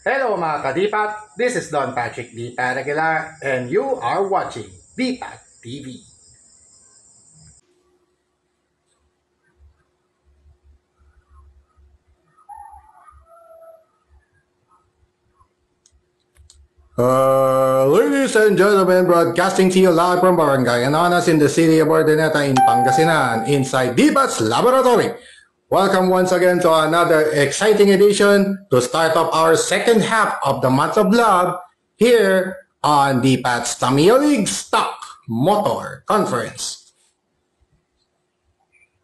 Hello mga kadipat, this is Don Patrick Dipat Aguilar and you are watching Dipat TV. Ladies and gentlemen, broadcasting to you live from Barangay Ananas in the city of Ordineta in Pangasinan, inside Dipat's Laboratory. Welcome once again to another exciting edition to start off our second half of the month of love here on Dipat's Tamiya League Stock Motor Conference.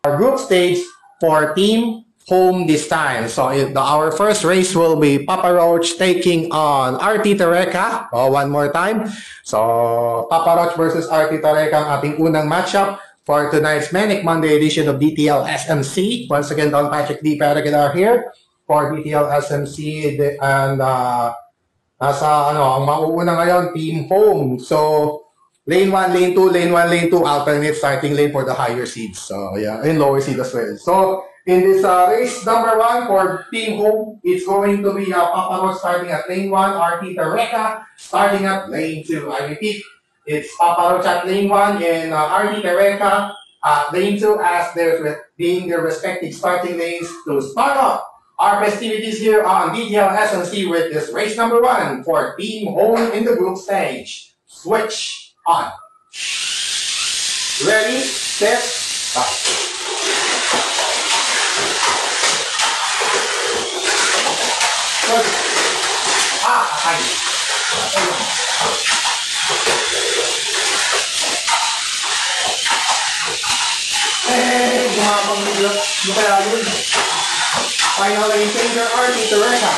Our group stage for Team Home this time. So our first race will be Papa Roach taking on RT Tareca. One more time. So Papa Roach versus RT Tareca ang ating unang matchup for tonight's Manic Monday edition of DTL SMC. Once again, Don Patrick D. Paragadar here for DTL SMC and ang mauuna ngayon, Team Home. So lane 1, lane 2, lane 1, lane 2, alternate starting lane for the higher seeds. So yeah, and lower seed as well. So in this race number 1 for Team Home, it's going to be Papa Roach starting at lane 1, RT Tareca starting at lane 2. I repeat, it's Papa Roach at lane 1 and RT Tareca at lane 2 as they're being their respective starting lanes to start off our festivities here on DTL SNC with this race number 1 for Team Home in the group stage. Switch on. Ready, set, start. Ay. Gumapang nila. Hindi kaya yun. Final lane changer, RT Tareca.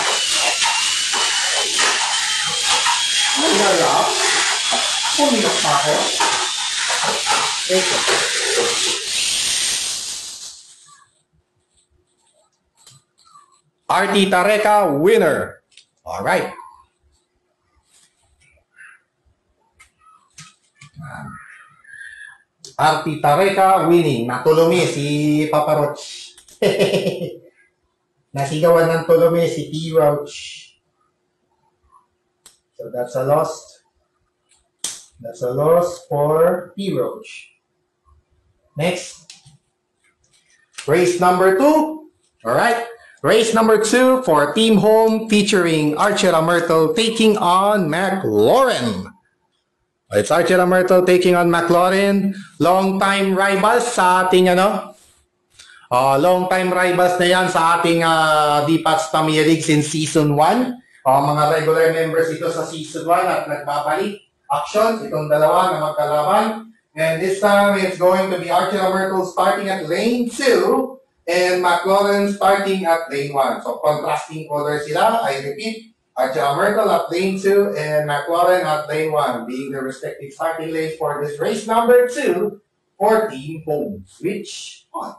Naglalap. Puminak pa ako. Ito. RT Tareca, winner. Alright. RT Tareca winning. Natulumi si Papa Roach. Nasigawan ng tulumi si P. Roach. So that's a loss. That's a loss for P. Roach. Next. Race number 2. Alright. Race number 2 for Team Home featuring Archer Myrtle taking on McLaurin. It's Archer Myrtle taking on McLaurin. Long-time rivals sa ating long-time rivals na yan sa ating Dipat's Tamiya League since Season 1. Mga regular members ito sa Season 1 at nagbabalik action itong dalawa na magkalaban. And this time it's going to be Archer Myrtle starting at lane 2 and McLaurin starting at lane 1. So contrasting colors sila. I repeat, Archer Myrtle at lane 2 and McLaurin at lane 1 being the respective starting lanes for this race number 2 for Team Home. Switch on.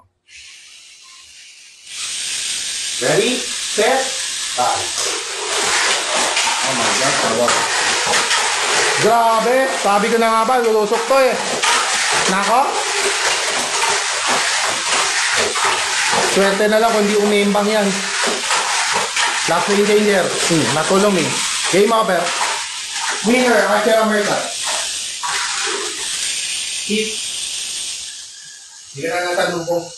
Ready, set, start. Oh my God, tawa. Grabe, sabi ko na nga ba, lulusok to eh. Nako. Swerte na lang kung di umiimbang yan. Last lane changer. Natulong eh. Game over. Winner, Archer America. Hit. Hindi ka na natanong.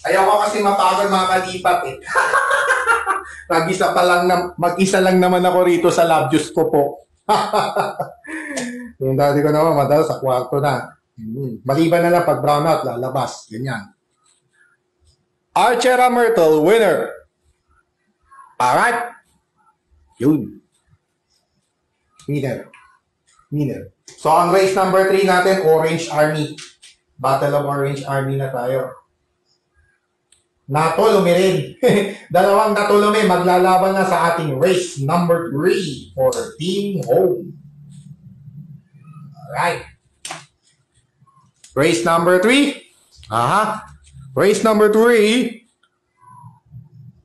Ayaw ko kasi mapagod mga kadipat eh. Mag-isa lang naman ako rito sa lab juice ko po. Yung dati ko naman madalas sa kwarto na. Maliban na lang pag brownout, lalabas. Ganyan. Archer Myrtle, winner. Alright. Yun. Winner. So, ang race number 3 natin, Orange Army. Battle of Orange Army na tayo. Natulumi rin. Dalawang natulumi maglalaban na sa ating race number 3 for Team Home. Alright. Race number 3. Race number 3.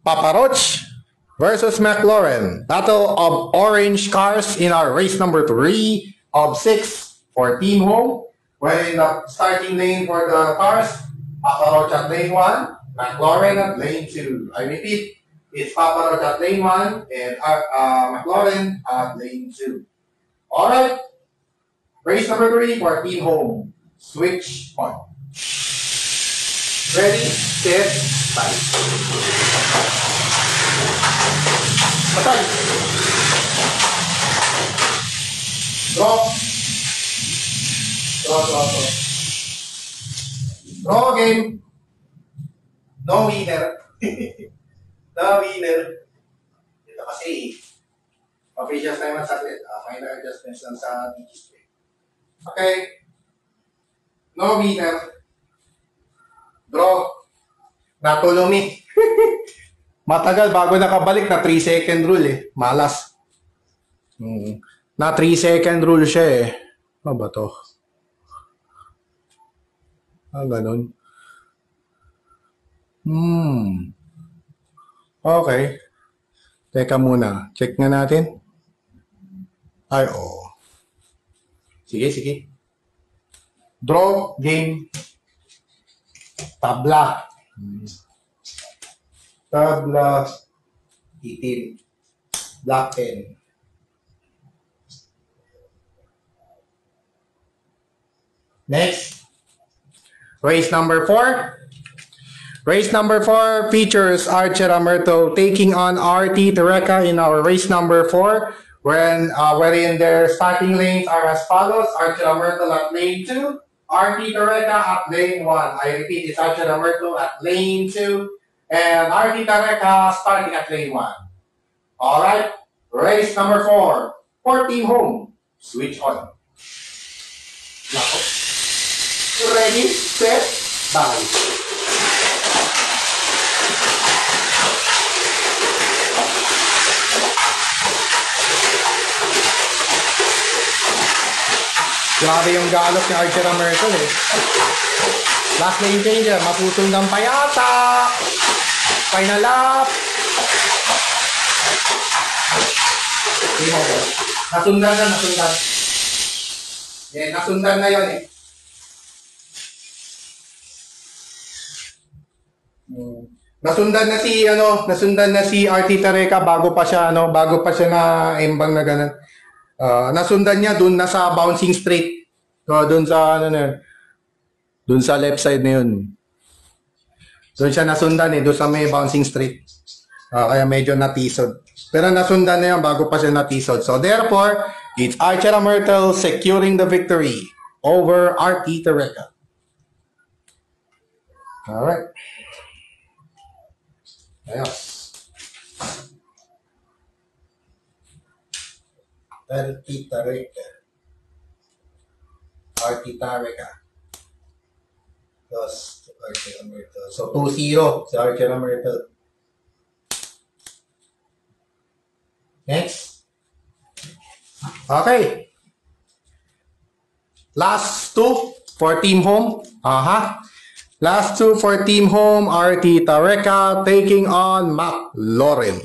Papa Roach versus McLaurin. Battle of Orange Cars in our race number 3 of 6 for Team Home. We're in the starting lane for the cars. Papa Roach at lane 1. McLaurin at lane 2. I repeat, It's Papa Roach at lane 1 and McLaurin at lane 2. Alright. Race number 3 for team home. Switch on. Ready, set, start. Patay. Draw. Draw. Draw game. No winner. No winner. Ito kasi official time at saglit. Minor adjustments lang sa display. Okay. No winner. Draw. Natulong ni. Matagal bago nakabalik na 3-second rule eh. Malas. Na 3-second rule siya eh. Ano ba to? Ganun. Okay. Teka muna. Check nga natin. Ay, oo. Sige. Draw, game. Tabla. Itim. Black pen. Next. Race number 4. Race number 4 features Archer Amerto taking on RT Tereka in our race number 4, wherein their starting lanes are as follows: Archer Amerto at lane 2, RT Tereka at lane 1. I repeat, it's Archer Amerto at lane 2, and RT Tereka starting at lane 1. Alright, race number 4 for team home. Switch on. Ready, set, bye. Grabe yung galop ni Archer Amerto eh. Last lane changer, maputol ng payata. Final lap. Nasundan. Nasundan na yun eh. Nasundan na si RT Tereka bago pa siya na embang na ganun. Nasundan niya dun nasa bouncing straight. So dun sa left side na yun. Doon siya nasundan doon sa may bouncing straight. Kaya medyo natisod. Pero nasundan na yan bago pa siya natisod. So therefore, it's Archer Amerto securing the victory over RT Tereka. Alright. Ayos. RT Tereka. Plus Archer Amerto. So 2-0 si Archer Amerto. Next. Okay. Last two for team home. Last two for team home. RT Tereka taking on McLaurin.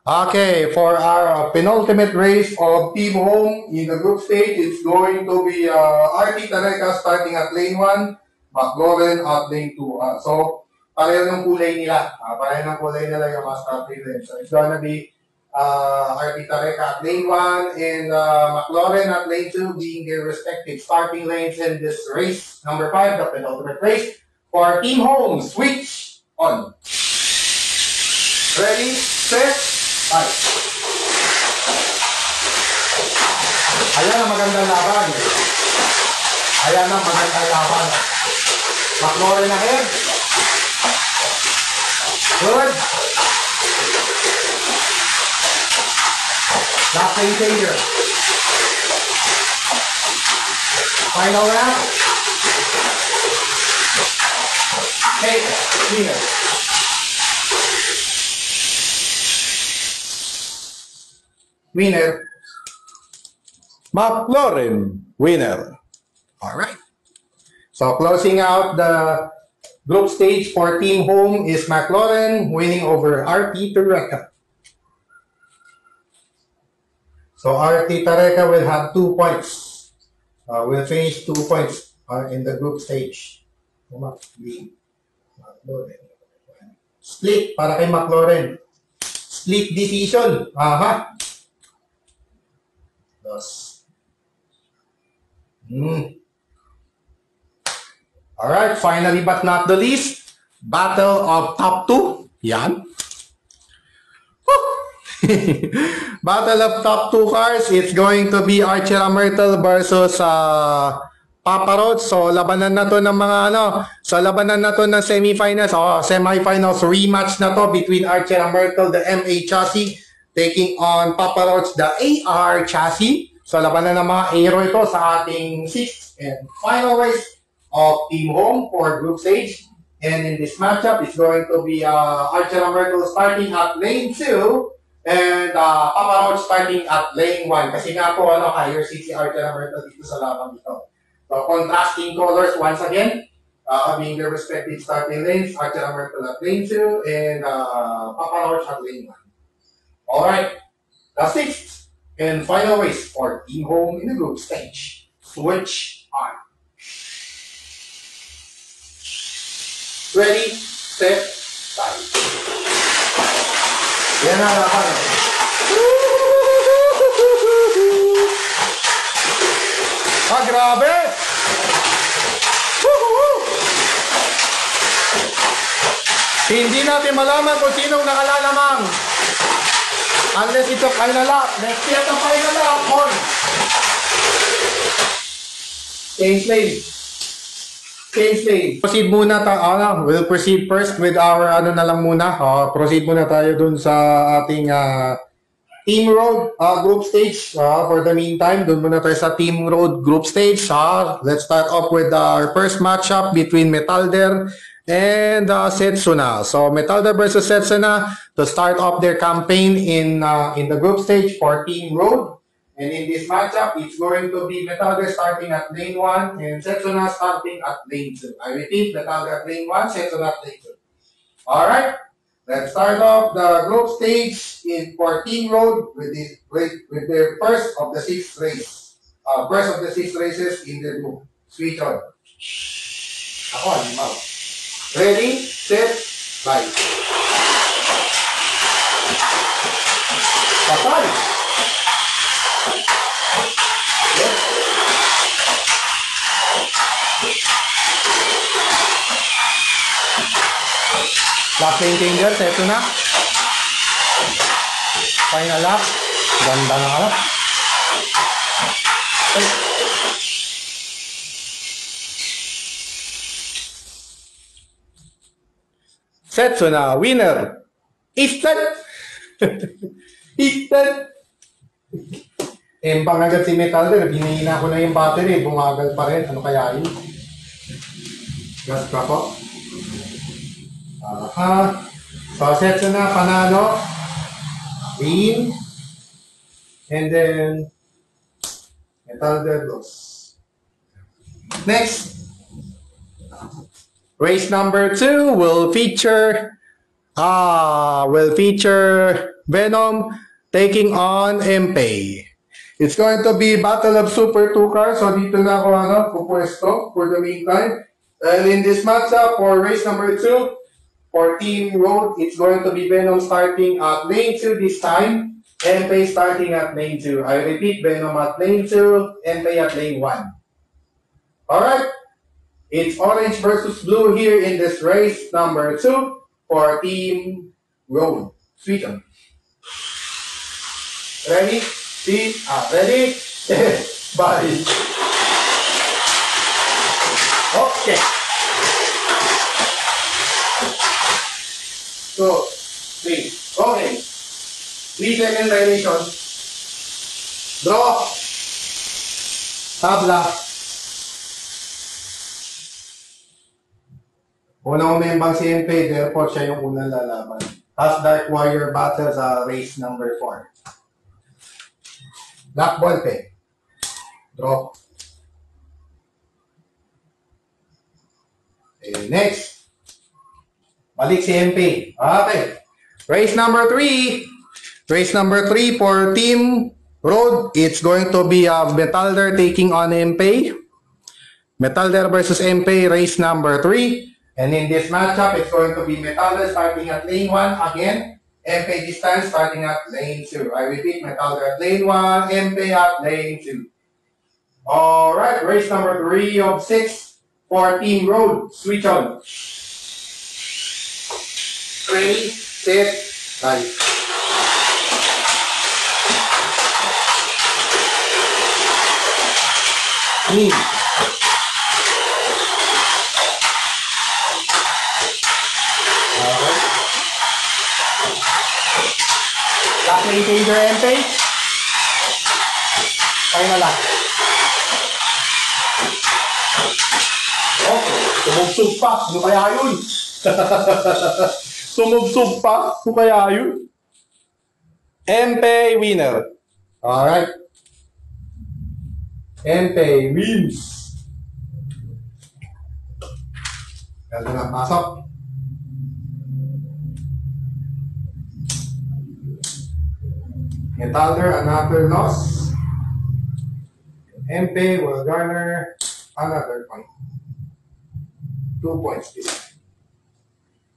Okay, for our penultimate race of team home in the group stage, it's going to be RT Tereka starting at lane 1, McLaurin at lane 2. So, pareho ng kulay nila. Yung mga starting lane. So, it's gonna be RT Tereka at lane 1 and McLaurin at lane 2 being their respective starting lanes in this race. Number 5, the penultimate race. For team home, switch on. Ready, set, fight. Ayan ang magandang laban. McLaurin ahead. Good. Last lane changer. Final lap. Hey, winner. McLaurin, winner. All right. So closing out the group stage for team home is McLaurin winning over RT Tereka. So RT Tereka will have 2 points. Will finish 2 points in the group stage. McLaurin. Split para kay McLaurin. split decision. Aha. Dos. Alright, finally but not the least, battle of top 2. Yan. Battle of top 2 cars. It's going to be Archer Myrtle versus Papa Roach. So, labanan na to ng mga labanan na to ng semifinals. Semifinals rematch na to between Archer Myrtle, the MA chassis, taking on Papa Roach, the AR chassis. So, labanan ng mga aero ito sa ating 6th and final race of Team Home for group stage. And in this matchup, it's going to be Archer Myrtle starting at lane 2 and Papa Roach starting at lane 1. Kasi nga po, higher seat si Archer Myrtle dito sa laban dito. So, contrasting colors once again, being their respective starting lanes, Archer Myrtle at lane 2 and Papa Roach at lane 1. Alright, the 6th and final race for Team Home in the group stage. Switch on. Ready, set, time. Yan na laban. Grabe! Hindi natin malaman kung sinong nakalalamang. Unless ito final lap. Next year ang final lap. Change lane. Change lane. Proceed muna tayo. We'll proceed first with our proceed muna tayo dun sa ating Team Road group stage. For the meantime, dun muna tayo sa Team Road group stage. Let's start off with our first matchup between Metalder and Setsuna. So Metalder versus Setsuna to start off their campaign in the group stage for Team Road. And in this matchup, it's going to be Metalder starting at lane 1 and Setsuna starting at lane 2. I repeat, Metalder at lane 1, Setsuna at lane 2. Alright, let's start off the group stage for Team Road with their first of the 6 race. First of the 6 races in their group. Switch on. Ako, animal. Ready, set, light. Patay! Yes. Last lane changer, seto na. Final lap. Ganda na lap. Setsuna, winner. Easton. Easton. Empang agad si Metalder. Binihina ko na yung battery. Bumagal pa rin. Ano kaya yun? Gas pa po. So, Setsuna, panalo. Win. And then, Metalder loss. Next. Race number 2 will feature Venom taking on Empay. It's going to be Battle of Super 2 cars. So dito na ako pupwesto for the meantime. And in this matchup for race number 2 for Team Road, it's going to be Venom starting at lane 2 this time. Empay starting at lane 2. I repeat, Venom at lane 2, Empay at lane 1. Alright. It's orange versus blue here in this race number 2 for Team Road. Switch on. Ready? Ready? Bye. Okay. So, 3. Okay. 3-second dilation. Draw. Tabla. Unang umembang si Empay, therefore siya yung unang lalaban. Tapos Dark Warrior battle sa race number 4. Black ball pe. Draw. Okay, next. Balik si Empay. Okay. Race number 3. Race number 3 for Team Road. It's going to be Metalder taking on Empay. Metalder versus Empay, race number 3. And in this matchup, it's going to be Metalder starting at lane 1 again. MP this time starting at lane 2. I repeat, Metalder at lane 1, MP at lane 2. Alright, race number 3 of 6 for Team Road. Switch on. Ready, set, right. Clean. Alright. Last lane changer, MP. Final lap. Okay, sumubsog pa. Ano kaya yun? Sumubsog pa. Ano kaya yun? MP winner. Alright. MP wins. Ganda na pasok. Metalder, another loss. MP will garner another point. 2 points this time.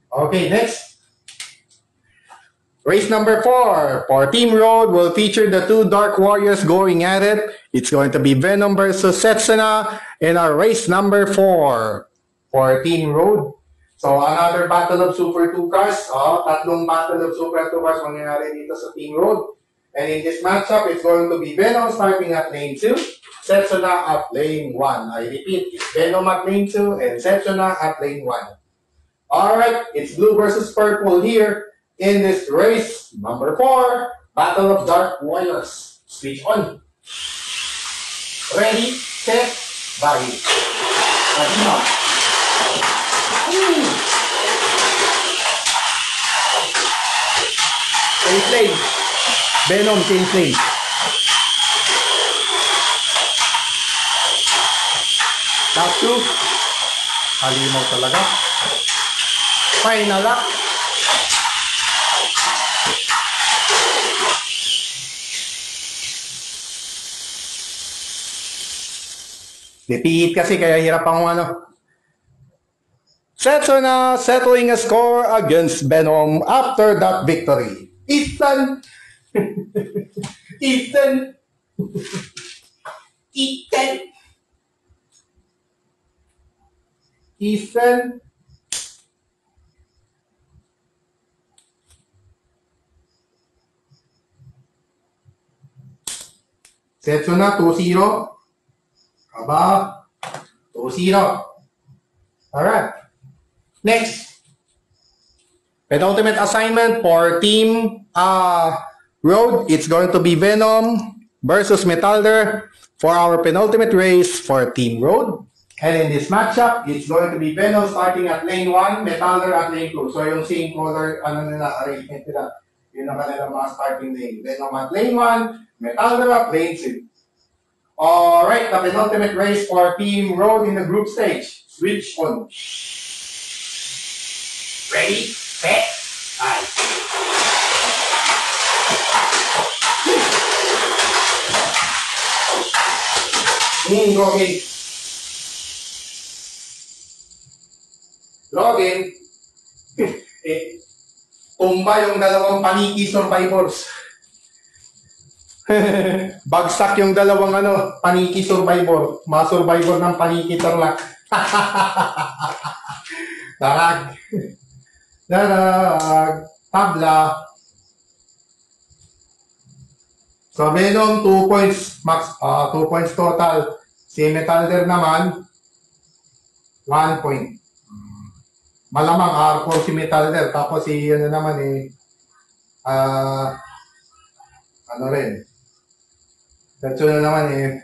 Okay, next. Race number 4 for Team Road will feature the 2 Dark Warriors going at it. It's going to be Venom versus Setsuna in our race number 4 for Team Road. So, another battle of Super 2 cars. Tatlong battle of Super 2 cars mangyayari dito sa Team Road. And in this matchup, it's going to be Venom starting at lane 2, Setsuna at lane 1. I repeat, it's Venom at lane 2 and Setsuna at lane 1. Alright, it's blue versus purple here in this race number 4, Battle of Dark Warriors. Switch on. Ready, set, buy. Change lane. Venom, change lane. Last 2. Halimaw talaga. Final lap. Repeat kasi kaya hirap akong ano. Setsuna settling a score against Venom after that victory. Ethan! Ethan! Ethan! Ethan! Setsuna 2-0. Aba, 2-0. Alright. Next. Penultimate assignment for Team Road. It's going to be Venom versus Metalder for our penultimate race for Team Road. And in this matchup, it's going to be Venom starting at lane 1, Metalder at lane 2. So yung same color, arrangement nila. Yun ang kanilang mga starting lane. Venom at lane 1, Metalder at lane 2. Alright, the penultimate race for Team Road in the group stage. Switch on. Ready, set, go. Login. Login. Tumba yung dalawang paniki survivors. Bagsak yung dalawang paniki survivor. Mga survivor ng paniki tarlac. Darag. Darag. Tabla. So, Venom, 2 points max, 2 points total. Si Metalder naman, 1 point. Malamang R4 si Metalder. Tapos si naman rin. Setsuna naman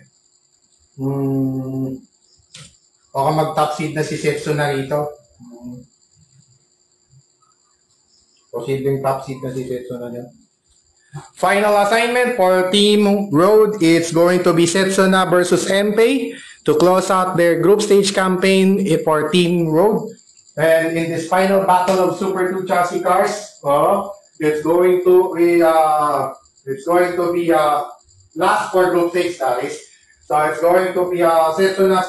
baka mag-top seed na si Setsuna rito. Posibleng top seed na si Setsuna niya. Final assignment for Team Road, it's going to be Setsuna versus MP to close out their group stage campaign for Team Road. And in this final battle of Super 2 chassis cars, it's going to be last for group stage, that is. So it's going to be Setsuna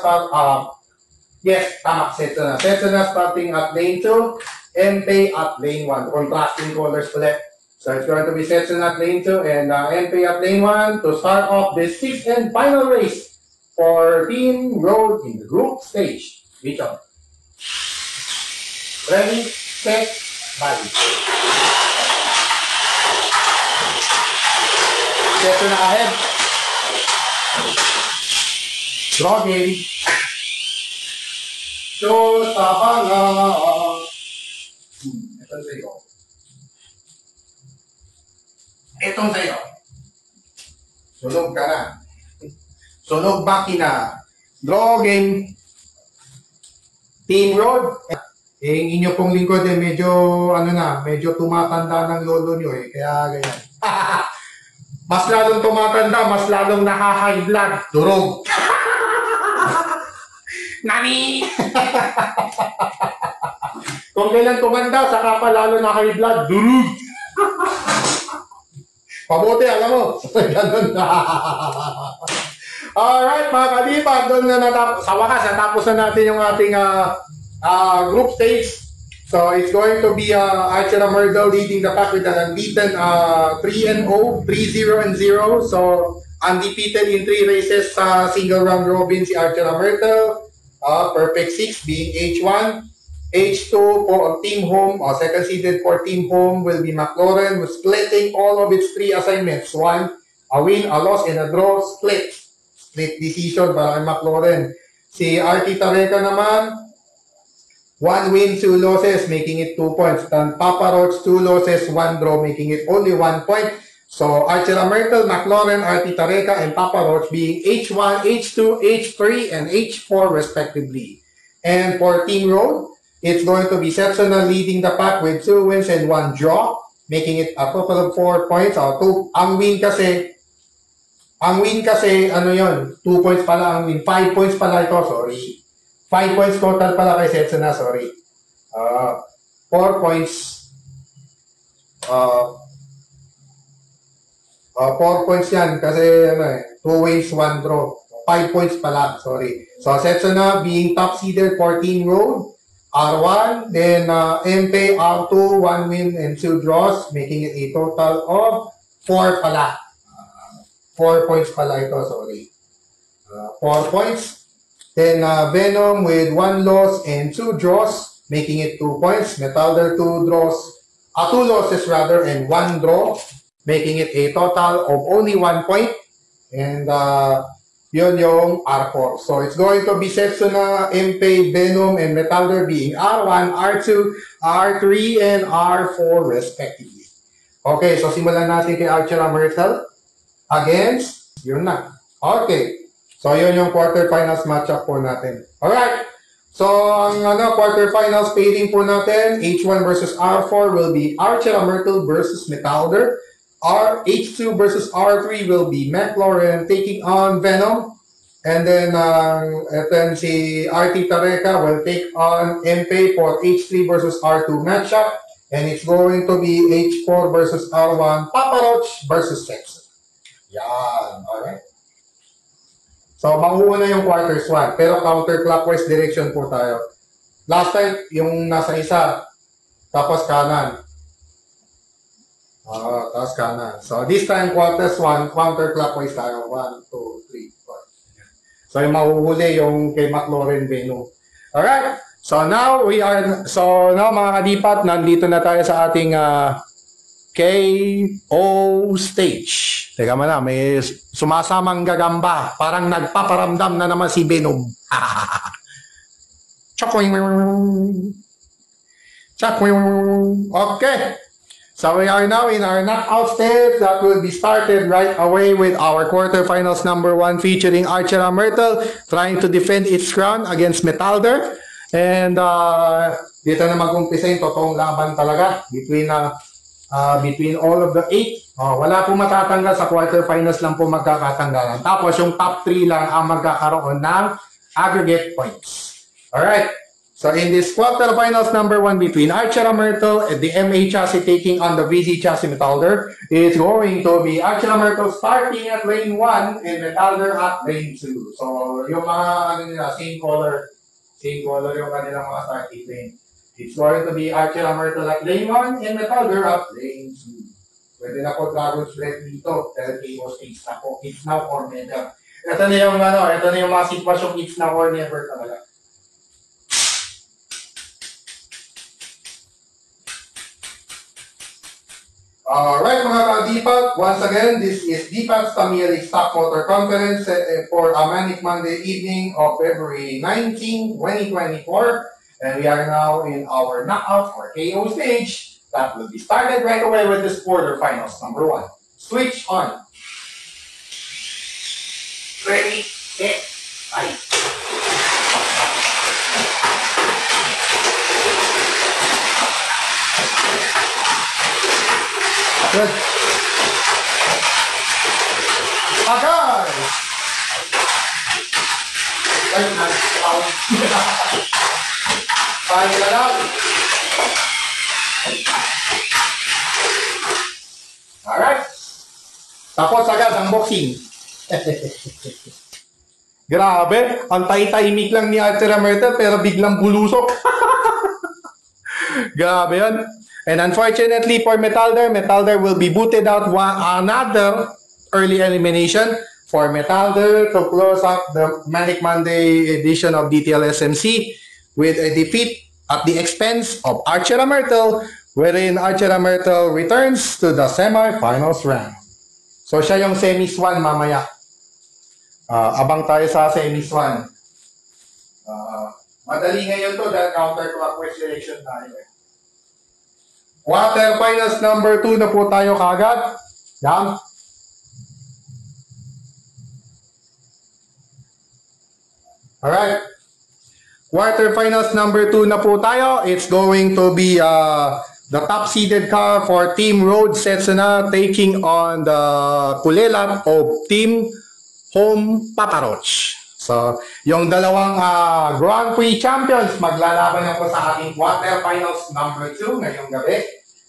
Setsuna starting at lane 2, MP at lane 1. Contrasting colors ulit. So it's going to be Setsun at lane 2 and MP at lane 1 to start off the 6th and final race for Team Road in the group stage. Mitchell. Ready, set, bye. Setsun na ahead. Draw game. So, tabanga. Ito sa'yo. Itong sa'yo. Sunog ka na. Sunog makina. Draw game. Team Road. Yung inyo pong lingkod medyo, medyo tumatanda ng lolo nyo Kaya ganyan. Mas lalong tumatanda, mas lalong nakaka-high blood. Durog. Nani! Kung kailan tumanda, saka pa lalo na-high blood. Durog. Pabuti, alam mo. Ganun na. Alright, mga kalipat. Doon na sa wakas, natapos na natin yung ating group stage. So it's going to be Archera Myrtle leading the pack with an unbeaten 3-0, 3-0-0. So undefeated in 3 races sa single round robin si Archera Myrtle. Perfect 6 being H1. H2 for Team Home, second seeded for Team Home will be McLaurin, splitting all of its 3 assignments. 1, a win, a loss, and a draw. Split decision para kay McLaurin. Si RT Tareca naman, 1 win, 2 losses, making it 2 points. Then Papa Roach, 2 losses, 1 draw, making it only 1 point. So Archera Myrtle, McLaurin, RT Tareca, and Papa Roach being H1, H2, H3, and H4 respectively. And for Team Road, it's going to be Setsunna leading the pack with 2 wins and 1 draw, making it a total of 4 points. Ang win kasi, ano yun, 2 points pala ang win. 5 points pala ito, sorry. 5 points total pala kay Setsunna, sorry. 4 points. 4 points yan kasi 2 wins, 1 draw. 5 points pala, sorry. So Setsunna being top seeded for Team Road. R1, then MP, R2, 1 win and 2 draws, making it a total of 4 pala. 4 points pala ito, sorry. 4 points. Then Venom with 1 loss and 2 draws, making it 2 points. Metalder 2 losses rather, and 1 draw, making it a total of only 1 point. And yun yung R4. So it's going to be Setsunna, MP, Venom, and Metalder being R1, R2, R3, and R4 respectively. Okay, so simulan natin kay Archera Myrtle against, yun na. Okay, so yun yung quarterfinals matchup po natin. Alright, so ang quarterfinals pairing po natin, H1 versus R4 will be Archera Myrtle versus Metalder. H2 versus R3 will be McLaurin taking on Venom. And then si RT Tareca will take on MP for H3 versus R2 matchup. And it's going to be H4 versus R1, Papa Roach versus Setsun. Yan, alright. So, makuuna yung quarters 1. Pero counterclockwise direction po tayo. Last time, yung nasa isa, tapos kanan. Tapos kanan. So, this time, quarters 1, counterclockwise tayo. 1, 2, 3, 4. So, yung mahuhuli yung kay McLaurin Venom. Alright. So, now mga kadipat, nandito na tayo sa ating KO stage. Teka mo na, may sumasamang gagamba. Parang nagpaparamdam na naman si Venom. Okay. So we are now in our knockout stage that will be started right away with our quarterfinals number 1 featuring Archera Myrtle trying to defend its crown against Metalder. And dito na mag-umpisa yung totoong laban talaga between all of the 8. Wala po matatanggal sa quarterfinals, lang po magkakatanggalan. Tapos yung top 3 lang ang magkakaroon ng aggregate points. Alright. So in this quarterfinals number 1 between Archera Myrtle and the MA chassis taking on the VZ chassis Metalder, it's going to be Archera Myrtle starting at lane 1 and Metalder at lane 2. So yung mga same color yung kanilang mga starting lane. It's going to be Archera Myrtle at lane 1 and Metalder at lane 2. Pwede na po Dragon's Breath dito. Pero KO stage na po. It's now or never. Ito na yung ito na yung mga sitwasyong it's now or never talaga. Alright mga ka-DPAC, once again, this is DPAC's Tamili Stock Motor Conference for a Manic Monday evening of February 19, 2024. And we are now in our knockout or KO stage that will be started right away with this quarterfinals number 1. Switch on. Ready, set, fight. Good. Agad! Right, nice. Paano na lang? Alright. Tapos agad ang boxing. Grabe, ang tay-tahimik lang ni Archer Amerta pero biglang bulusok. Grabe yan. And unfortunately for Metalder will be booted out another early elimination for Metalder to close up the Manic Monday edition of DTL SMC with a defeat at the expense of Archer Myrtle, wherein Archer Myrtle returns to the semi-finals round. So siya yung semis 1 mamaya. Abang tayo sa semis 1. Madali ngayon to dahil counter-clockwise selection tayo eh. Quarterfinals number 2 na po tayo kagad. Yan. Alright. Quarterfinals number 2 na po tayo. It's going to be the top-seeded car for Team Road Setsuna taking on the Kulelat of Team Home Paparoch. So, yung dalawang Grand Prix champions maglalaban na po sa ating quarterfinals number 2 ngayong gabi.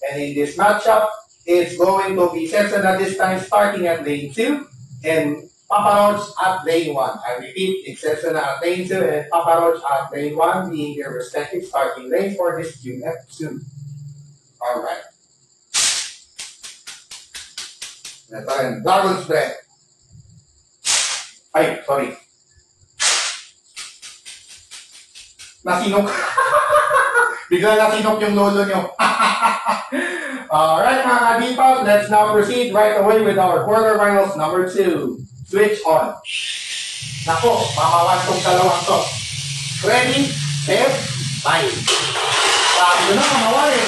And in this matchup, it's going to be Setsuna this time starting at lane 2 and Paparoch at lane 1. I repeat, it's Setsuna at lane 2 and Paparoch at lane 1 being their respective starting lanes for this QF2. Alright. Ito rin, Dragon's Breath. Ay, sorry. Nasinok. Bigla nasinok yung lolo nyo. Alright mga ka-DPAC, let's now proceed right away with our quarterfinals number 2. Switch on. Nako, mamawan tong dalawang to. Ready, set, fight. Sabi ko na mamawan eh.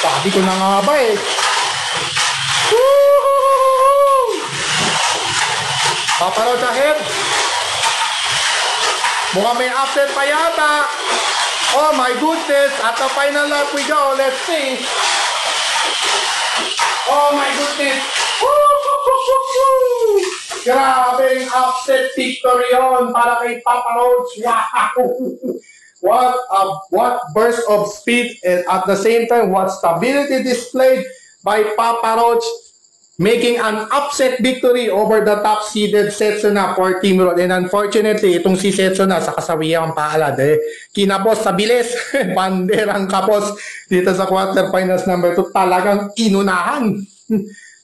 Sabi ko na nga ba eh. Woo! Paparoch ahead. Mukhang may upset pa yata. Oh my goodness. At the final lap we go. Let's see. Oh my goodness. Woo! Grabing upset victory on para kay Paparoch. Wow. What burst of speed and at the same time what stability displayed by Paparoch, making an upset victory over the top-seeded Setsuna for Team Road. And unfortunately, itong si Setsuna sa kasawiyang paalad kinapos sa bilis. Banderang kapos dito sa quarterfinals number 2. Talagang inunahan.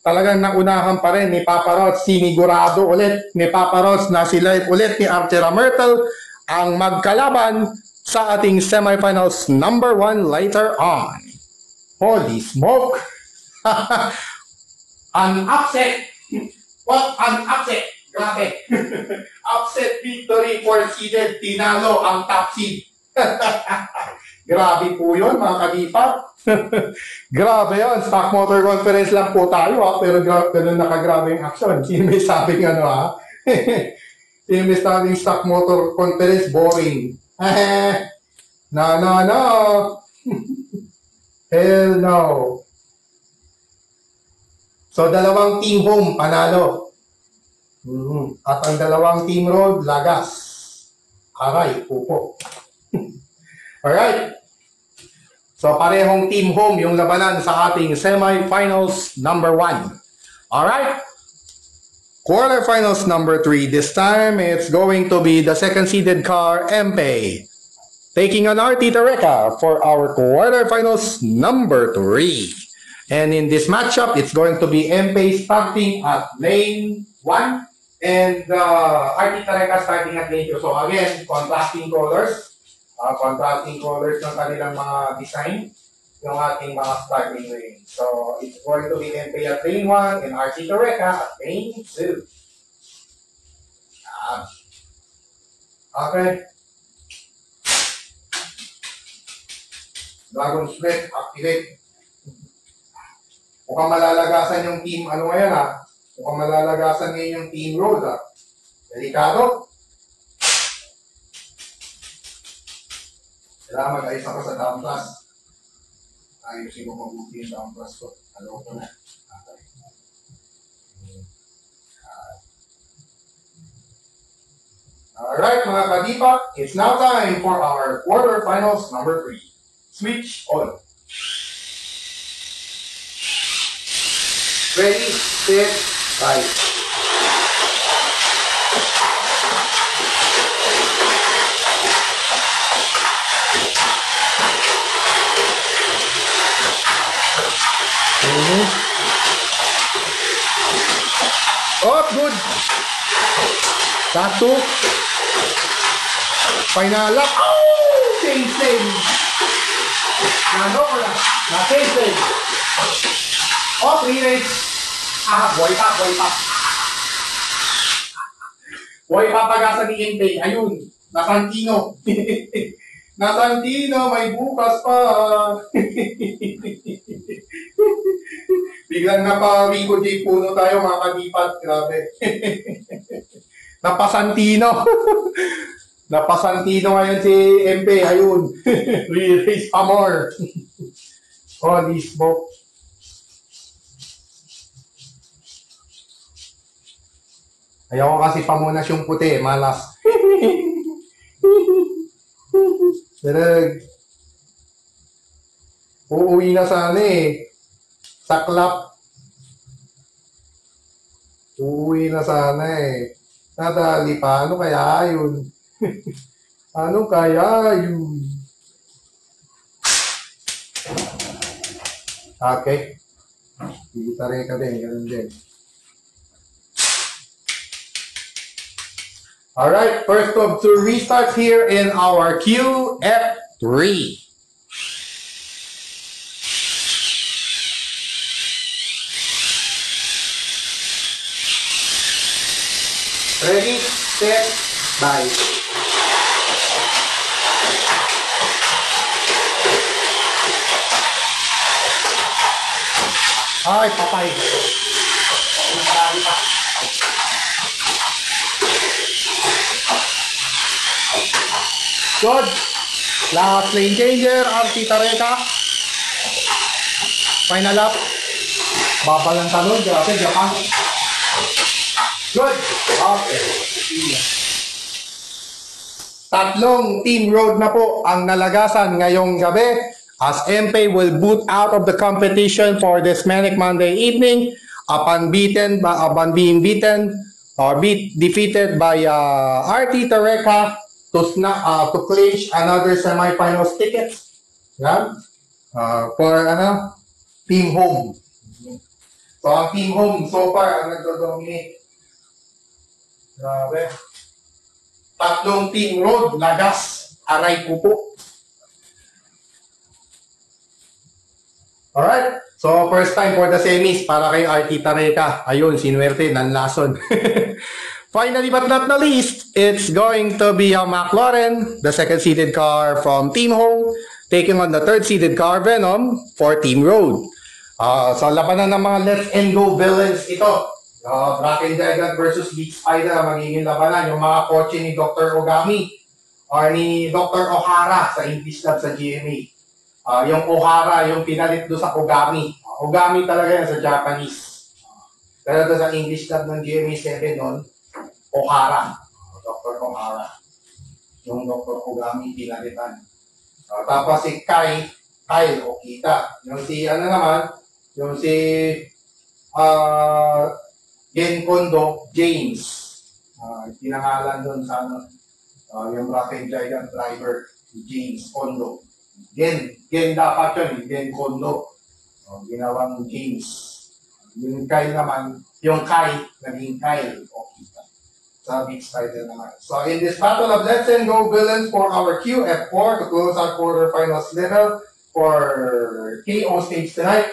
Talagang naunahan pa rin ni Paparoch. Sinigurado ulit ni Paparoch na si live ulit ni Archer Myrtle ang magkalaban sa ating semifinals number 1 later on. Holy smoke! An upset. What an upset. Grabe. Upset victory for seeded. Tinalo ang top seed. Grabe po yun mga ka-DPAC. Grabe yun. Stock Motor Conference lang po tayo pero nakagrabe yung action. Sino may sabing ano Sino may sabing Stock Motor Conference boring. No. Hell no. So, dalawang team home, panalo. At ang dalawang team road, lagas. Aray, pupo. Alright. So, parehong team home yung labanan sa ating semi-finals number 1. Alright. Quarterfinals number 3. This time, it's going to be the second-seeded car, Mpe, taking on RT Tareka for our quarterfinals number 3. And in this matchup, it's going to be MP starting at lane 1 and RT Tareca starting at lane 2. So again, contrasting colors. Contrasting colors ng kanilang mga design, yung ating mga starting lane. So it's going to be MP at lane 1 and RT Tareca at lane 2. Okay. Dragon Split, activate. Mukhang malalagasan yung team, ano ngayon ha? Mukhang malalagasan ngayon yung team road ha? Delikado. Kailangan mag-ayos ako sa down plus. Ayusin ko mabuti yung down plus ko. Ano ko na. Okay. Alright mga kadipa, it's now time for our quarterfinals number 3. Switch on. Ready, set, right. Oh, good. Satu. Final lap. Oh, same. Na-save. Oh, 3 race. Boy pa. Boy pa pag-asa ni Entay. Ayun, Nasantino. Nasantino, may bukas pa. Biglang napa-Rico J. Puno tayo, mga kadipat. Grabe. Napasantino. Napasantino ngayon si MP. Ayun. Re-race pa more. Oh, Lisbo. Ayaw ko kasi pamunas yung puti. Malas. Direk. Uuwi na sana eh. Saklap. Uuwi na sana eh. Nadali pa. Ano kaya yun? Ano kaya yun? Okay. Gitare ka din. Ganun din. Alright. First of 2 restarts here in our QF3. Ready, set, bye. Ay, patay. Good. Last lane changer, RT Tareca. Final lap. Babal ng talon, grabe, Japan. Good. Okay. Tatlong team road na po ang nalagasan ngayong gabi as MP will boot out of the competition for this Manic Monday evening upon being beaten or defeated by RT Tareca to clinch another semifinals ticket. Yeah? For team home. So ang team home so far ang nagdo-dominate. Grabe. Tatlong team road, lagas, aray ko po. Alright, so first time for the semis para kay RT Tareca. Ayun, sinuwerte, nanlason. Finally but not the least, it's going to be a McLaren, the second-seated car from Team Home, taking on the third-seated car Venom for Team Road. So labanan ng mga let's and go villains ito. Draken Giant versus Geek Spider magiging labanan. Yung mga kotse ni Dr. Ogami or ni Dr. O'Hara sa English Lab sa GMA. Yung O'Hara, yung pinalit doon sa Ogami. Ogami talaga yan sa Japanese. Pero doon sa English Lab ng GMA 7 noon, O'Hara. Dr. O'Hara. Yung Dr. Ogami pinalitan. Tapos si Kyle Okita. Yung si yung si Gen Kondo James. Pinangalan doon sa yung Draken Giant driver, James Kondo. Gen dapat yun, Gen Kondo. Ginawang James. Yung Kyle naman, yung Kai, naging Kyle. Okay. Sa Beach Spider naman. So in this battle of Let's and Go villains for our QF4 to close our quarterfinals level for KO stage tonight,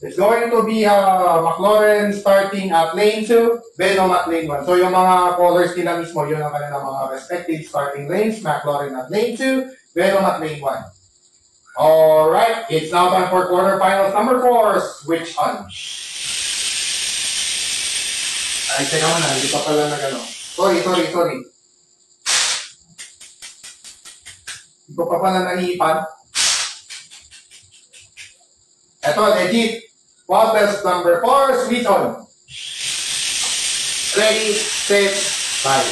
it's going to be McLaren starting at lane 2, Venom at lane 1. So yung mga colors nila mismo, yun ang kanilang mga respective starting lanes. McLaren at lane 2, Venom at lane 1. Alright, it's now time for quarterfinals number 4, Switch on. Ay, teka mo na, hindi pa pala na gano'n. Sorry. Hindi ko pa pala naiipan. Ito, legit. Wattles number 4, switch on. Ready, set, bye.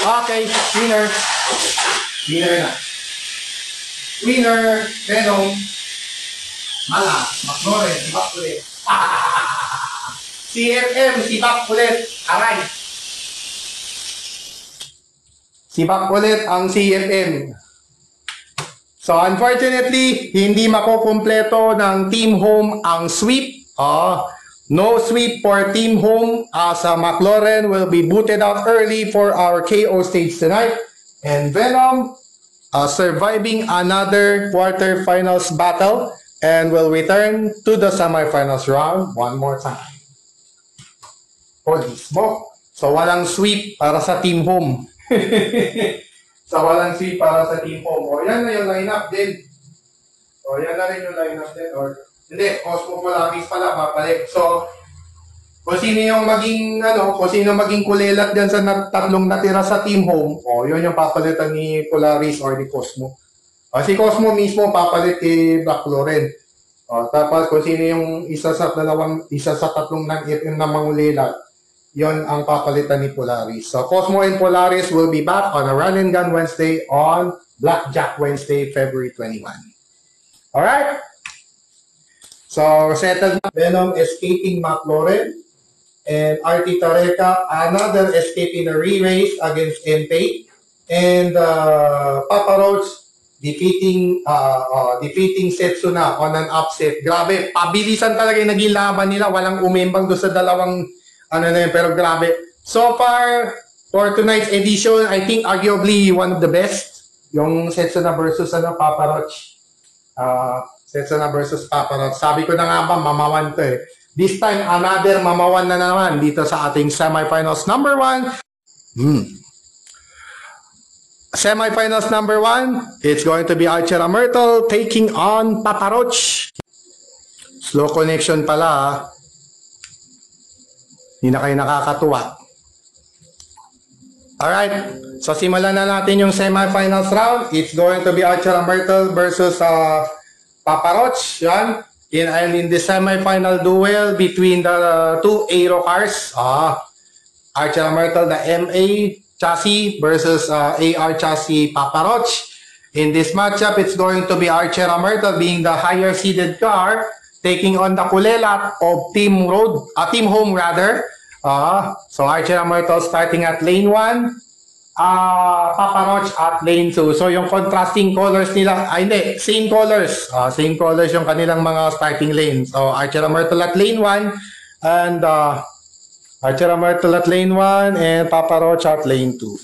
Okay, winner. Winner na. Winner, Venom. Mala, McLaren, sibak ulit. CFM, sibak ulit. Aray. Sibak ulit ang CFM. So unfortunately, hindi makukumpleto ng Team Home ang sweep. No sweep for Team Home as McLaren will be booted out early for our KO stage tonight. And Venom surviving another quarterfinals battle and will return to the semifinals round one more time. Holy smoke! So walang sweep para sa Team Home. So walang sweep para sa Team Home. O yan na yung lineup din. O yan na rin yung lineup din. Or, hindi, Cosmo Polaris pala, papalik. So, kung sino yung maging kulelat dyan sa tatlong natira sa Team Home, yun yung papalitan ni Polaris or ni Cosmo. Si Cosmo mismo papalit kay McLaren. Tapos kung sino yung isa sa tatlong nag-itim na mangulelat, yun ang papalitan ni Polaris. So Cosmo and Polaris will be back on a Run and Gun Wednesday on Blackjack Wednesday, February 21. Alright? So settled na. Venom escaping McLaren. And RT Tareka, another escape in a re-race against Empay. And Papa Roach defeating Setsuna on an upset. Grabe, pabilisan talaga yung naging laban nila. Walang umembang doon sa dalawang pero grabe. So far, for tonight's edition, I think arguably one of the best. Yung Setsuna versus Papa Roach. Setsuna versus Papa Roach. Sabi ko na nga ba, mamawan to eh. This time, another mamawan na naman dito sa ating semifinals number 1. Semifinals number 1, it's going to be Archera Myrtle taking on Papa Roach. Slow connection pala. Hindi na kayo nakakatuwa. Alright, so simulan na natin yung semifinals round. It's going to be Archera Myrtle versus Papa Roach. Yan. In the semi-final duel between the two Aero cars, Archera Myrtle, the MA chassis versus AR chassis Papa Roach. In this matchup, it's going to be Archera Myrtle being the higher seeded car taking on the kulelat of Team Home rather. So Archera Myrtle starting at lane 1. Papa Roach at lane 2. So yung contrasting colors nila, hindi, same colors. Same colors yung kanilang mga starting lanes. So Archera Myrtle at lane 1 and Archera Myrtle at lane 1 and Papa Roach at lane 2.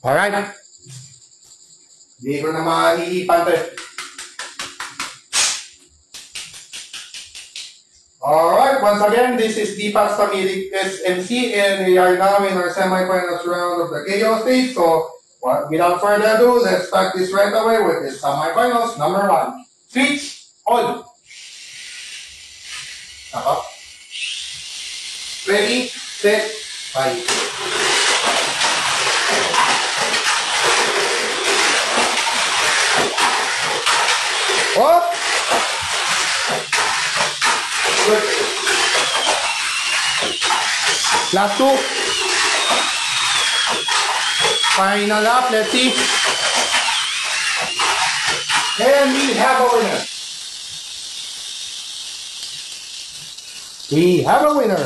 Alright. Hindi ko na maiipan to eh. Alright, once again, this is Deepak Stamilik SMC and we are now in our semifinals round of the KO stage. So, without further ado, let's start this right away with the semifinals number 1. Switch on! Ready, set, fight. What? Good. Last 2. Final lap, let's see. And we have a winner. we have a winner.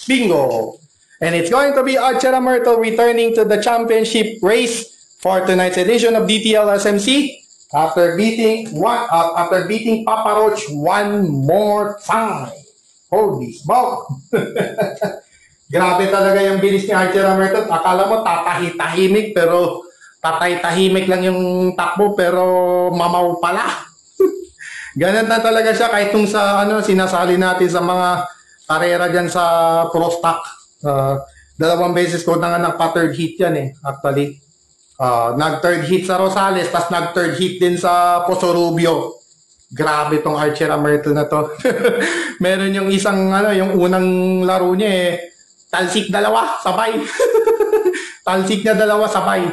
Bingo! And it's going to be Archera Myrtle returning to the championship race for tonight's edition of DTL SMC after beating Papa Roach one more time. Holy smoke! Grabe talaga yung bilis ni Archera Myrtle. Akala mo tatahimik pero tatay-tahimik lang yung takbo pero mamaw pala. Ganun na talaga siya kahit nung sa sinasali natin sa mga karera dyan sa Pro Stock. Dalawang beses ko na nga nagpa-third hit yan actually. Nag-third hit sa Rosales, tas nag-third hit din sa Poso Rubio. Grabe tong Archera Myrtle na to. Meron yung isang yung unang laro niya talsik dalawa sabay. Talsik niya dalawa sabay.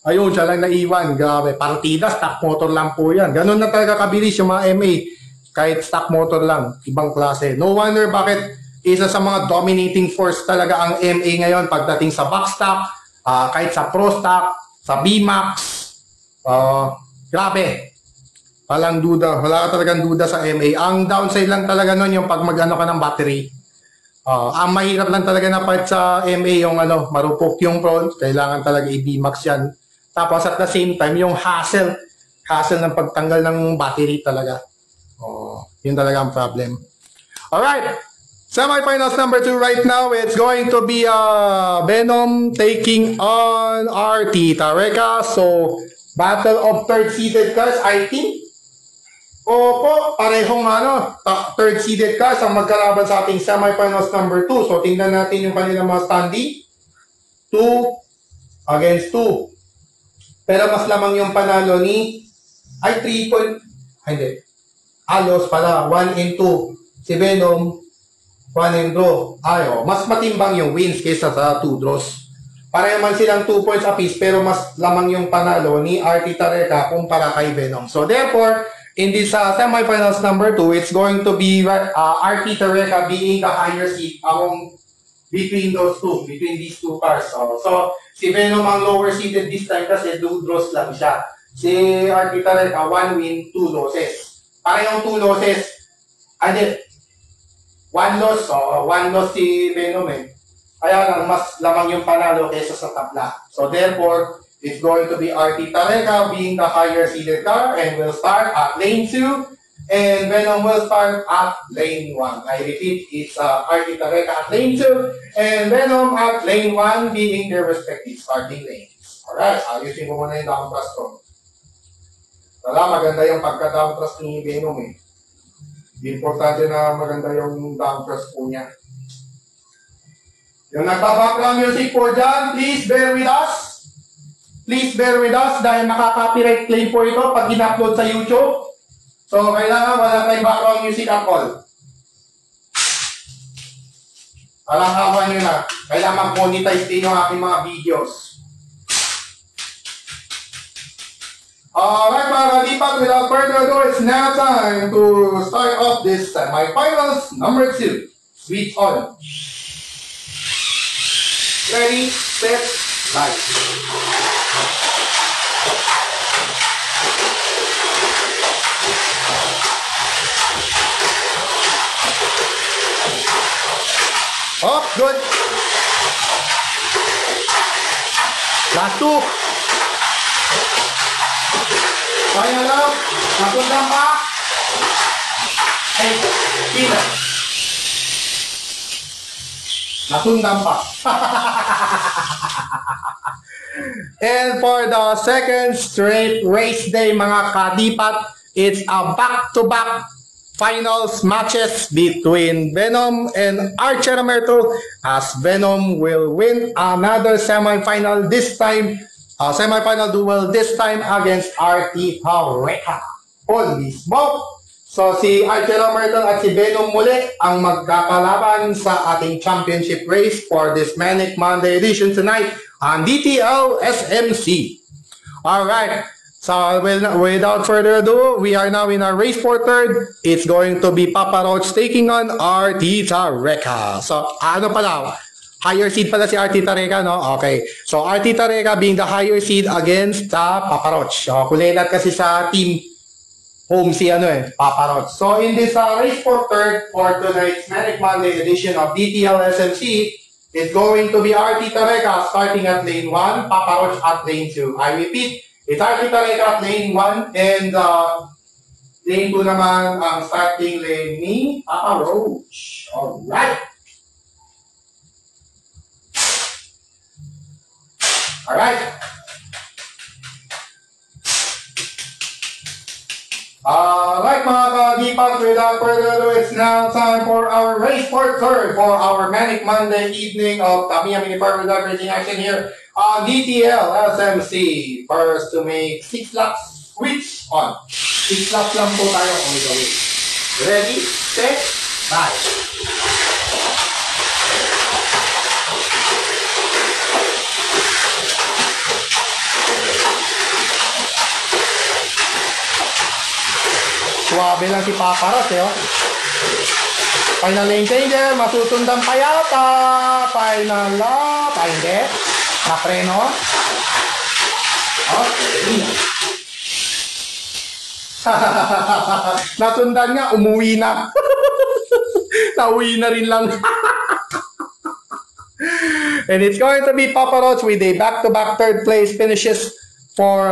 Ayun, siya lang naiwan. Grabe, partida, stock motor lang po yan. Ganun na talaga kabilis yung mga MA. Kahit stock motor lang, ibang klase. No wonder bakit isa sa mga dominating force talaga ang MA ngayon pagdating sa backstock, kahit sa Pro Stock, sa BMAX. Grabe. Walang duda. Wala ka talagang duda sa MA. Ang downside lang talaga nun yung pag mag-ano ka ng battery. Ang mahirap lang talaga na part sa MA yung marupok yung Pro. Kailangan talaga i-BMAX yan. Tapos at the same time, yung hassle ng pagtanggal ng battery talaga. Yun talaga ang problem. Alright. Semifinals number 2 right now, it's going to be Venom taking on RT Tareka. So, battle of third-seeded cars, I think. Opo, parehong third seeded cars ang magkalaban sa ating semifinals number 2. So, tingnan natin yung kanilang mga standing. 2 against 2. Pero mas lamang yung panalo ni 3 point. Hindi. Alos pala. 1 and 2. Si Venom, 1 and draw. Mas matimbang yung wins kaysa sa 2 draws. Pareho man silang 2 points apiece pero mas lamang yung panalo ni RT Tareka kumpara kay Venom. So therefore, in this semifinals number 2, it's going to be RT Tareka being the higher seed between these two cars. So si Venom ang lower seeded this time kasi 2 draws lang siya. Si RT Tareka, 1 win, 2 losses. Parehong 2 losses. 1 loss, 1 loss si Venom Kaya lang, mas lamang yung panalo kaysa sa tabla. So therefore, it's going to be RT Tareka being the higher seeded car and will start at lane 2 and Venom will start at lane 1. I repeat, it's RT Tareka at lane 2 and Venom at lane 1 being their respective starting lanes. Alright, ayusin ko muna yung down thrust ko. Maganda yung pagka-down thrust ni Venom Importante na maganda yung down thrust po niya. Yung nagpa-background music po dyan, please bear with us. Please bear with us dahil makaka-copyright claim po ito pag in-upload sa YouTube. So, kailangan wala tayong background music at all. Alam nyo na. Kailangan mag-monetize din yung aking mga videos. Alright mga kalipat, without further ado, it's now time to start off this semifinals number 2. Switch on. Ready, set, light. Oh, good. Last 2. Kaya lang, nasundan pa. Pila. Nasundan pa. And for the second straight race day, mga kadipat, it's a back-to-back finals matches between Venom and Archera Myrtle as Venom will win another semifinal this time. Semifinal duel this time against RT Tareka. Holy smoke! So si Archera Myrtle at si Venom muli ang magkakalaban sa ating championship race for this Manic Monday edition tonight on DTL SMC. Alright, so without further ado, we are now in our race for third. It's going to be Papa Roach taking on RT Tareka. So ano pala? Higher seed pala si RT Tareka, no? Okay. So, RT Tareka being the higher seed against Papa Roach. Kulelat kasi sa team home si Papa Roach. So in this race for third for tonight's Manic Monday edition of DTL SMC, it's going to be RT Tareka starting at lane 1, Papa Roach at lane 2. I repeat, it's RT Tareka at lane 1 and lane 2 naman ang starting lane ni Papa Roach. Alright. Alright. Alright mga ka-Dipas, without further ado, it's now time for our race for third for our Manic Monday evening of Tamiya Mini Farm Without Racing action here on DTL SMC. First to make 6 laps, switch on. 6 laps lang po tayo on the way. Ready, set, bye. Suwabe lang si Papa Roach, Final lane changer, masusundan pa yata. Final lap, hindi. Napreno. Okay. Nasundan nga, umuwi na. Nauwi na rin lang. And it's going to be Papa Roach with a back-to-back third place finishes for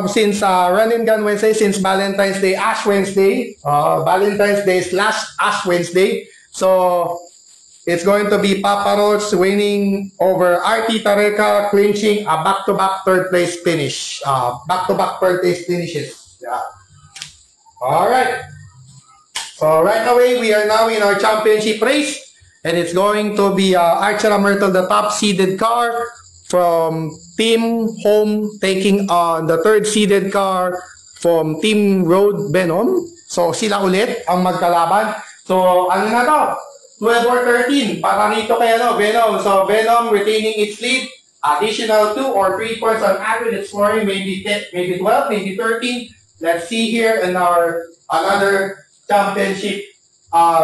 since Run and Gun Wednesday, since Valentine's Day, Ash Wednesday, Valentine's Day / Ash Wednesday. So it's going to be Papa Roach winning over RT Tareka, clinching a back-to-back third place finish. Back-to-back third place finishes. Yeah. All right. So right away, we are now in our championship race, and it's going to be Archer Myrtle, the top seeded car, from Team Home taking on the third seeded car from Team Road Venom. So sila ulit ang magkalaban. So ano na to? 12 or 13 para rito kay Venom. So Venom retaining its lead. Additional 2 or 3 points on aggregate scoring, maybe 10, maybe 12, maybe 13. Let's see here in our another championship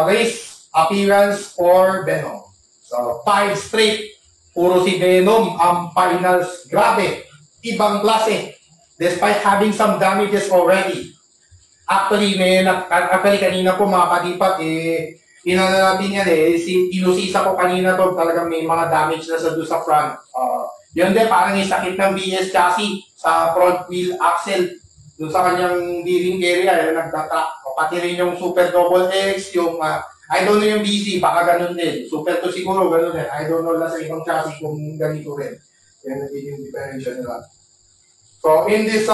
race appearance for Venom. So 5 straight. Puro si Venom ang finals. Grabe. Ibang klase. Despite having some damages already. Actually, kanina po mga kadipat, inana natin yan inusisa ko kanina to, talagang may mga damage na sa front. Yun din, parang yung sakit ng BS chassis sa front wheel axle. Doon sa kanyang bearing area, nagtatak. Pati rin yung Super Double X, yung I don't know yung BC, baka ganun din. Super to siguro, ganun din. I don't know lang sa ibang chassis kung ganito rin. Yan natin yung differential nila. So, in this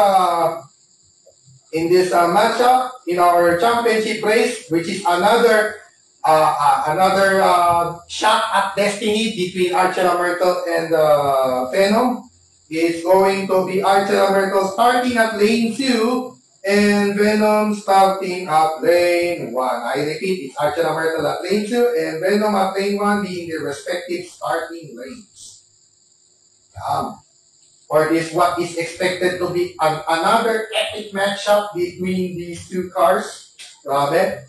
matchup, in our championship race, which is another shot at destiny between Archer Myrtle and Venom, is going to be Archer Myrtle starting at lane 2, and Venom starting at lane 1. I repeat, it's Archer Myrtle at lane 2 and Venom at lane 1 being their respective starting lanes. Or this what is expected to be another epic matchup between these two cars. Grabe.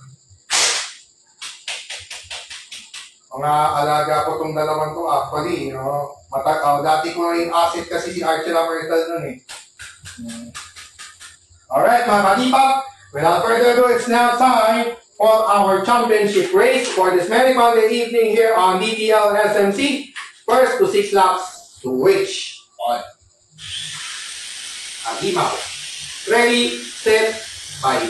Mga alaga ko itong dalawang to actually. Dati ko na yung asset kasi si Archer Myrtle nun Alright, mga kadipak, without further ado, it's now time for our championship race for this Manic Monday evening here on DTL SMC. First to 6 laps, switch on. Kadipak. Ready, set, bye.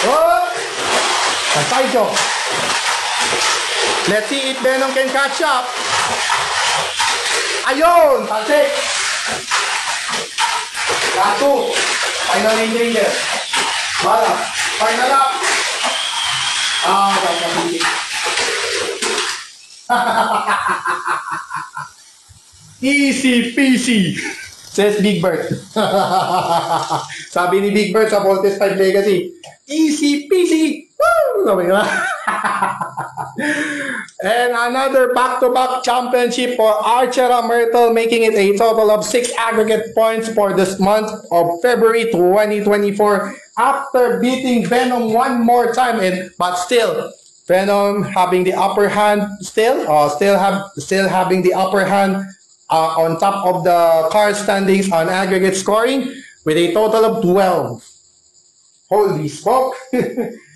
Oh! Tayo. Let's see if Venom can catch up. Ayun! Talsik! Gato. Final engineer. Bala. Final up. Gagawin. Easy peasy. Says Big Bird. Sabi ni Big Bird sa Voltes 5 Legacy. Easy peasy. Woo! Sabi nga. And another back-to-back championship for Archer Myrtle, making it a total of 6 aggregate points for this month of February 2024 after beating Venom one more time. But still, Venom having the upper hand still having the upper hand on top of the car standings on aggregate scoring. with a total of 12. Holy smoke!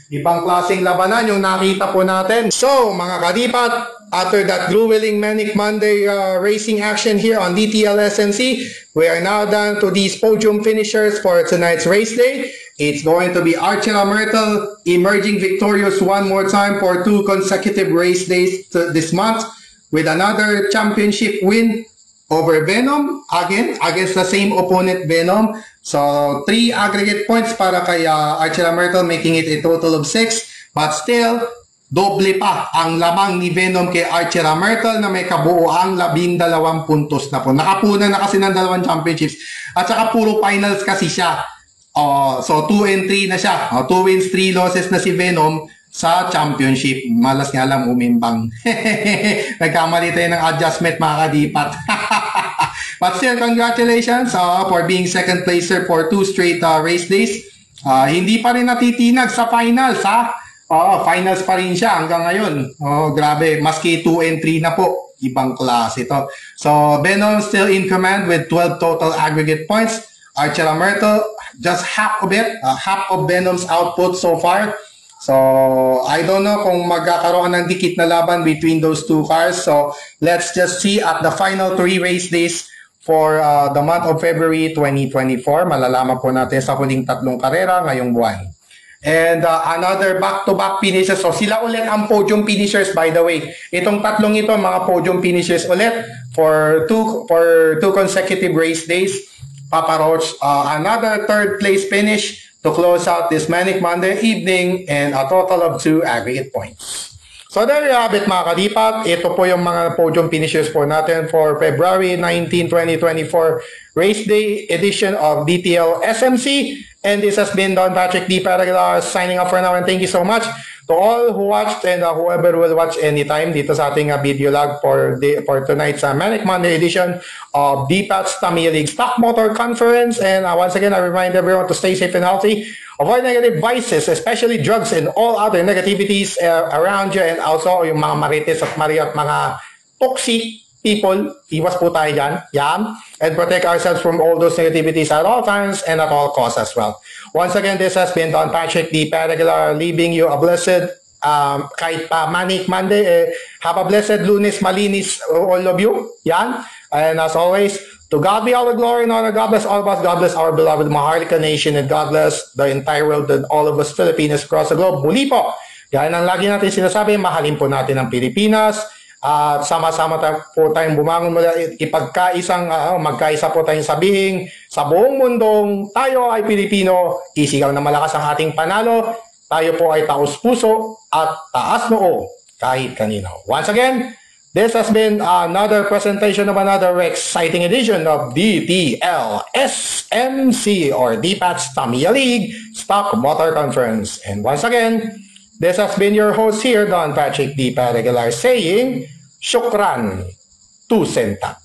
Ibang klaseng labanan yung nakita po natin. So, mga kadipat, after that grueling Manic Monday racing action here on DTL SMC, we are now down to these podium finishers for tonight's race day. It's going to be Archela Myrtle emerging victorious one more time for 2 consecutive race days this month with another championship win over Venom, again, against the same opponent, Venom. So, 3 aggregate points para kay Archela Myrtle, making it a total of 6. But still, doble pa ang lamang ni Venom kay Archela Myrtle na may kabuuang 12 puntos na po. Nakapuna na kasi ng 2 championships. At saka puro finals kasi siya. So, 2-3 na siya. 2 wins, 3 losses na si Venom sa championship. Malas nga lang umimbang. Nagkamali tayo ng adjustment, mga kadipat. But still, congratulations for being second placer for 2 straight race days. Hindi pa rin natitinag sa finals, ha? Finals pa rin siya hanggang ngayon. Grabe. Maski 2-3 na po. Ibang klase ito. So, Venom still in command with 12 total aggregate points. Archela Myrtle, just half of it. Half of Venom's output so far. So, I don't know kung magkakaroon ng dikit na laban between those 2 cars. So, let's just see at the final 3 race days for the month of February 2024. Malalaman po natin sa huling 3 karera ngayong buwan. And another back-to-back finishes. So, sila ulit ang podium finishers, by the way. Itong 3 ito, mga podium finishers ulit for 2 consecutive race days. Papa Roach, another 3rd place finish to close out this Manic Monday evening and a total of 2 aggregate points. So there you have it, mga kadipat. Ito po yung mga podium finishers po natin for February 19, 2024 Race Day edition of DTL SMC. And this has been Don Patrick D. Paragular signing off for now, and thank you so much to all who watched and whoever will watch anytime dito sa ating video log for tonight's Manic Monday edition of DPAT's Tamiya League Stock Motor Conference. And once again, I remind everyone to stay safe and healthy, avoid negative vices, especially drugs and all other negativities around you, and also yung mga marites at mariat, mga toxic people, iwas po tayo dyan. Yan. And protect ourselves from all those negativities at all times and at all costs as well. Once again, this has been Don Patrick D. Paragular, leaving you a blessed, kahit pa Manic Monday, have a blessed Lunes Malinis, all of you. Yan. And as always, to God be all the glory and honor. God bless all of us. God bless our beloved Maharlika Nation. And God bless the entire world and all of us Filipinos across the globe. Muli po, yan ang lagi natin sinasabi, mahalin po natin ang Pilipinas. At sama-sama po tayong bumangon mula, magkaisa po tayong sabihin sa buong mundong tayo ay Pilipino, isigaw na malakas ang ating panalo, tayo po ay taos-puso at taas-noo kahit kanino. Once again, this has been another presentation of another exciting edition of DTL SMC or DPAT's Tamiya League Stock Motor Conference. And once again, this has been your host here, Don Patrick D. Paragular, saying, Shukran, 2 centa.